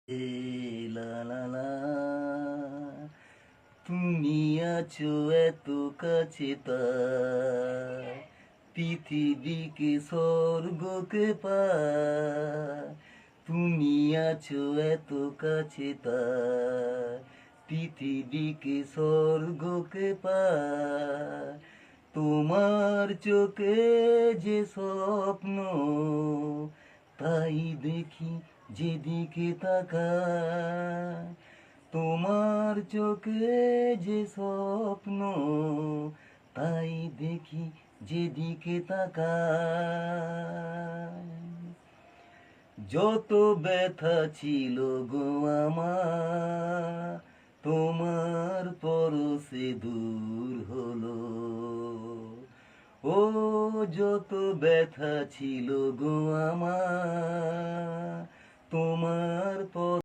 এ লা লা লা, তুমি আছো এত কাছে তাই পৃথিবীকে স্বর্গকে পায়। তুমি আছো এত কাছে তাই পৃথিবীকে স্বর্গকে পায়। তোমার চোখে যে স্বপ্ন তাই দেখি যেদিকে তাকাই। তোমার চোখে যে স্বপ্ন তাই দেখি যেদিকে তাকাই। যত ব্যথা ছিল গো আমার তোমার পরশে দূর হলো। ও যত ব্যথা ছিল গো আমার তোমার